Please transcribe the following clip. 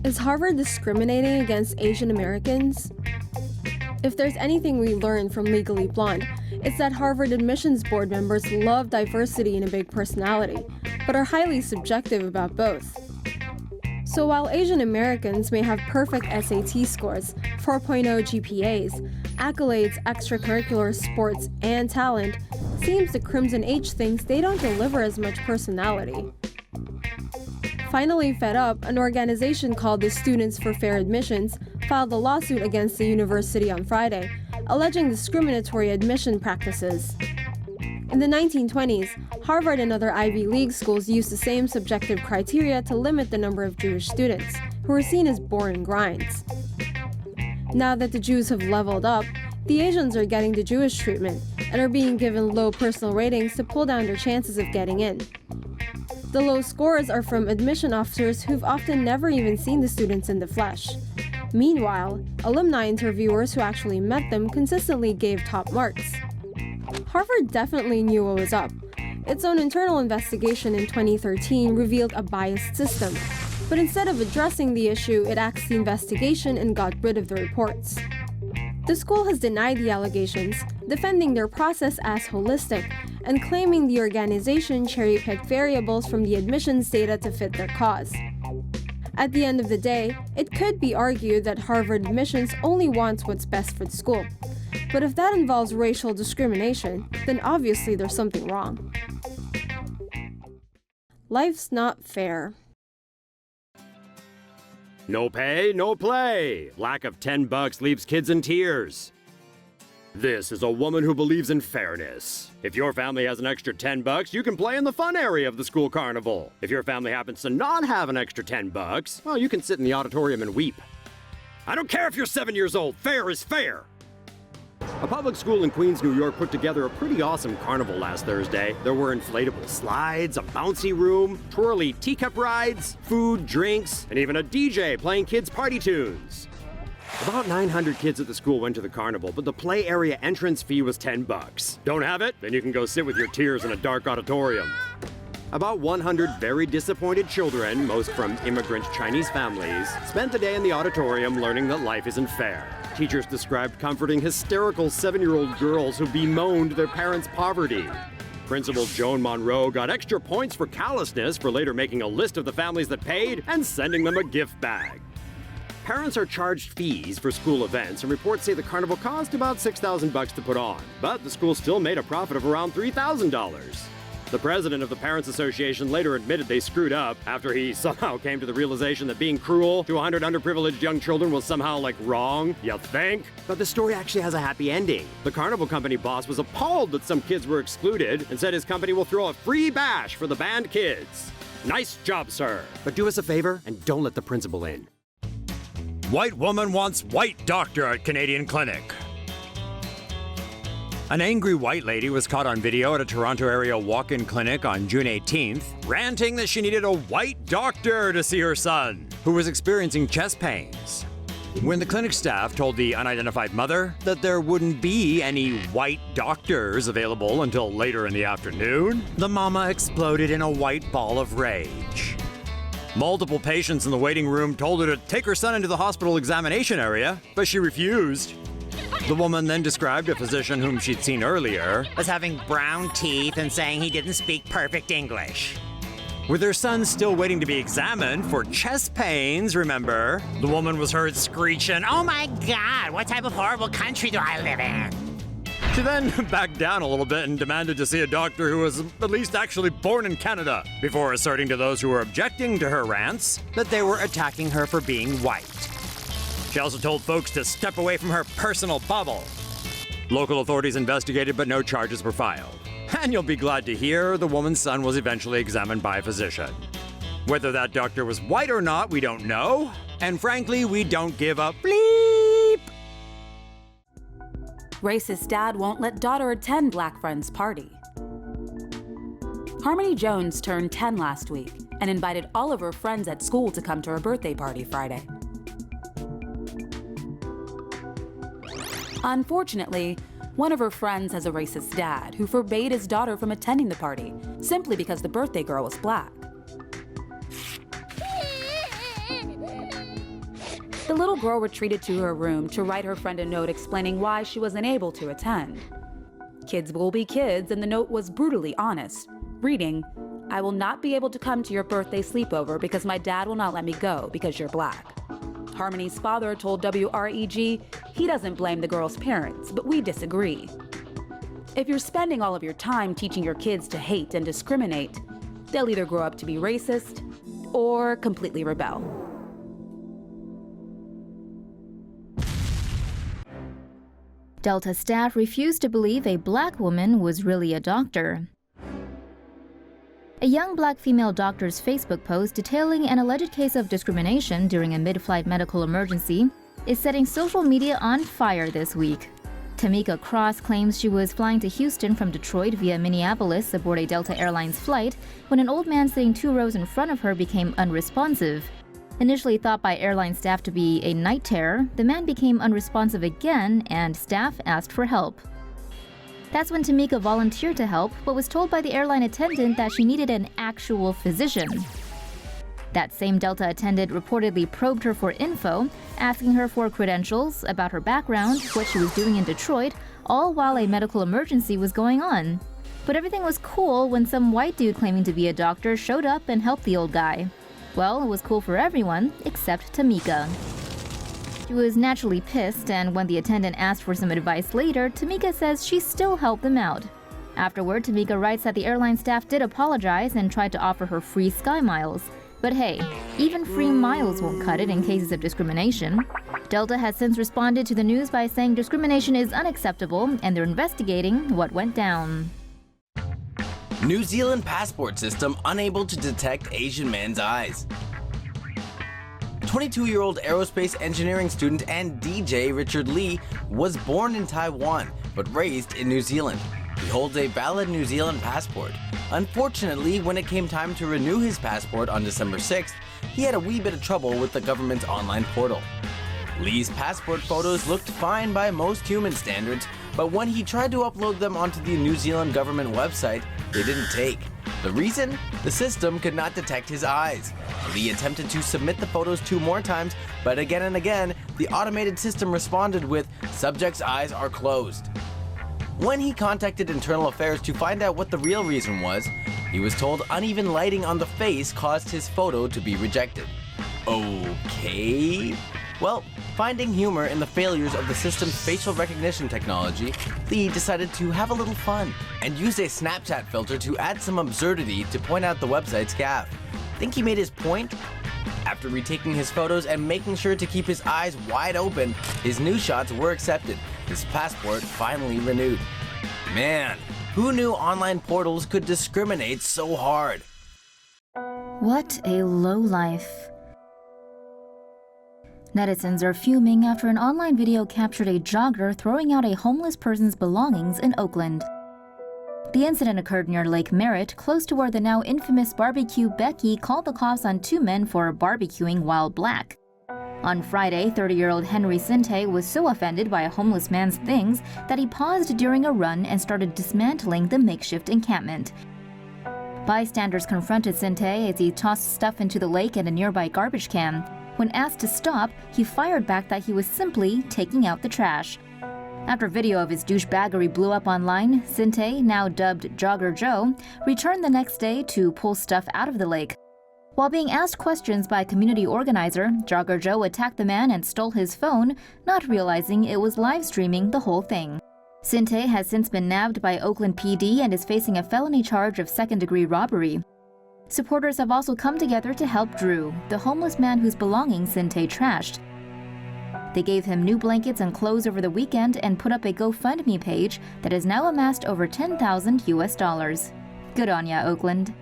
Is Harvard discriminating against Asian Americans? If there's anything we learned from Legally Blonde, it's that Harvard admissions board members love diversity and a big personality, but are highly subjective about both. So while Asian Americans may have perfect SAT scores, 4.0 GPAs, accolades, extracurricular sports, and talent, seems the Crimson H thinks they don't deliver as much personality. Finally fed up, an organization called the Students for Fair Admissions filed a lawsuit against the university on Friday, alleging discriminatory admission practices. In the 1920s, Harvard and other Ivy League schools used the same subjective criteria to limit the number of Jewish students, who were seen as boring grinds. Now that the Jews have leveled up, the Asians are getting the Jewish treatment and are being given low personal ratings to pull down their chances of getting in. The low scores are from admission officers who've often never even seen the students in the flesh. Meanwhile, alumni interviewers who actually met them consistently gave top marks. Harvard definitely knew what was up. Its own internal investigation in 2013 revealed a biased system, but instead of addressing the issue, it axed the investigation and got rid of the reports. The school has denied the allegations, defending their process as holistic, and claiming the organization cherry-picked variables from the admissions data to fit their cause. At the end of the day, it could be argued that Harvard admissions only wants what's best for the school. But if that involves racial discrimination, then obviously there's something wrong. Life's not fair. No pay, no play. Lack of $10 leaves kids in tears. This is a woman who believes in fairness. If your family has an extra $10, you can play in the fun area of the school carnival. If your family happens to not have an extra $10, well, you can sit in the auditorium and weep. I don't care if you're 7 years old, fair is fair. A public school in Queens, New York put together a pretty awesome carnival last Thursday. There were inflatable slides, a bouncy room, twirly teacup rides, food, drinks, and even a DJ playing kids' party tunes. About 900 kids at the school went to the carnival, but the play area entrance fee was $10. Don't have it? Then you can go sit with your tears in a dark auditorium. About 100 very disappointed children, most from immigrant Chinese families, spent the day in the auditorium learning that life isn't fair. Teachers described comforting hysterical 7-year-old girls who bemoaned their parents' poverty. Principal Joan Monroe got extra points for callousness for later making a list of the families that paid and sending them a gift bag. Parents are charged fees for school events, and reports say the carnival cost about $6,000 to put on, but the school still made a profit of around $3,000. The president of the Parents Association later admitted they screwed up after he somehow came to the realization that being cruel to 100 underprivileged young children was somehow, wrong. You think? But the story actually has a happy ending. The carnival company boss was appalled that some kids were excluded and said his company will throw a free bash for the banned kids. Nice job, sir. But do us a favor and don't let the principal in. White woman wants white doctor at Canadian clinic. An angry white lady was caught on video at a Toronto area walk-in clinic on June 18th, ranting that she needed a white doctor to see her son, who was experiencing chest pains. When the clinic staff told the unidentified mother that there wouldn't be any white doctors available until later in the afternoon, the mama exploded in a white ball of rage. Multiple patients in the waiting room told her to take her son into the hospital examination area, but she refused. The woman then described a physician whom she'd seen earlier as having brown teeth and saying he didn't speak perfect English. With her son still waiting to be examined for chest pains, remember, the woman was heard screeching, "Oh my God, what type of horrible country do I live in?" She then backed down a little bit and demanded to see a doctor who was at least actually born in Canada, before asserting to those who were objecting to her rants that they were attacking her for being white. She also told folks to step away from her personal bubble. Local authorities investigated, but no charges were filed. And you'll be glad to hear the woman's son was eventually examined by a physician. Whether that doctor was white or not, we don't know. And frankly, we don't give a bleep. Racist dad won't let daughter attend Black Friends party. Harmony Jones turned 10 last week and invited all of her friends at school to come to her birthday party Friday. Unfortunately, one of her friends has a racist dad who forbade his daughter from attending the party simply because the birthday girl was Black. The little girl retreated to her room to write her friend a note explaining why she wasn't able to attend. Kids will be kids, and the note was brutally honest, reading, "I will not be able to come to your birthday sleepover because my dad will not let me go because you're black." Harmony's father told WREG he doesn't blame the girl's parents, but we disagree. If you're spending all of your time teaching your kids to hate and discriminate, they'll either grow up to be racist or completely rebel. Delta staff refused to believe a black woman was really a doctor. A young black female doctor's Facebook post detailing an alleged case of discrimination during a mid-flight medical emergency is setting social media on fire this week. Tamika Cross claims she was flying to Houston from Detroit via Minneapolis aboard a Delta Airlines flight when an old man sitting 2 rows in front of her became unresponsive. Initially thought by airline staff to be a night terror, the man became unresponsive again and staff asked for help. That's when Tamika volunteered to help, but was told by the airline attendant that she needed an actual physician. That same Delta attendant reportedly probed her for info, asking her for credentials, about her background, what she was doing in Detroit, all while a medical emergency was going on. But everything was cool when some white dude claiming to be a doctor showed up and helped the old guy. Well, it was cool for everyone except Tamika. She was naturally pissed, and when the attendant asked for some advice later, Tamika says she still helped them out. Afterward, Tamika writes that the airline staff did apologize and tried to offer her free Sky Miles. But hey, even free miles won't cut it in cases of discrimination. Delta has since responded to the news by saying discrimination is unacceptable and they're investigating what went down. New Zealand passport system unable to detect Asian man's eyes. 22-year-old aerospace engineering student and DJ Richard Lee was born in Taiwan but raised in New Zealand. He holds a valid New Zealand passport. Unfortunately, when it came time to renew his passport on December 6th, he had a wee bit of trouble with the government's online portal. Lee's passport photos looked fine by most human standards, but when he tried to upload them onto the New Zealand government website, they didn't take. The reason? The system could not detect his eyes. Lee attempted to submit the photos 2 more times, but again and again, the automated system responded with, "Subject's eyes are closed." When he contacted Internal Affairs to find out what the real reason was, he was told uneven lighting on the face caused his photo to be rejected. Okay? Well, finding humor in the failures of the system's facial recognition technology, Lee decided to have a little fun and used a Snapchat filter to add some absurdity to point out the website's gaffe. Think he made his point? After retaking his photos and making sure to keep his eyes wide open, his new shots were accepted. His passport finally renewed. Man, who knew online portals could discriminate so hard? What a lowlife. Netizens are fuming after an online video captured a jogger throwing out a homeless person's belongings in Oakland. The incident occurred near Lake Merritt, close to where the now infamous barbecue Becky called the cops on 2 men for barbecuing while black. On Friday, 30-year-old Henry Sinte was so offended by a homeless man's things that he paused during a run and started dismantling the makeshift encampment. Bystanders confronted Sinte as he tossed stuff into the lake and a nearby garbage can. When asked to stop, he fired back that he was simply taking out the trash. After video of his douchebaggery blew up online, Sinte, now dubbed Jogger Joe, returned the next day to pull stuff out of the lake. While being asked questions by a community organizer, Jogger Joe attacked the man and stole his phone, not realizing it was live streaming the whole thing. Sinte has since been nabbed by Oakland PD and is facing a felony charge of second-degree robbery. Supporters have also come together to help Drew, the homeless man whose belongings Sinte trashed. They gave him new blankets and clothes over the weekend and put up a GoFundMe page that has now amassed over $10,000 US. Good on ya, Oakland.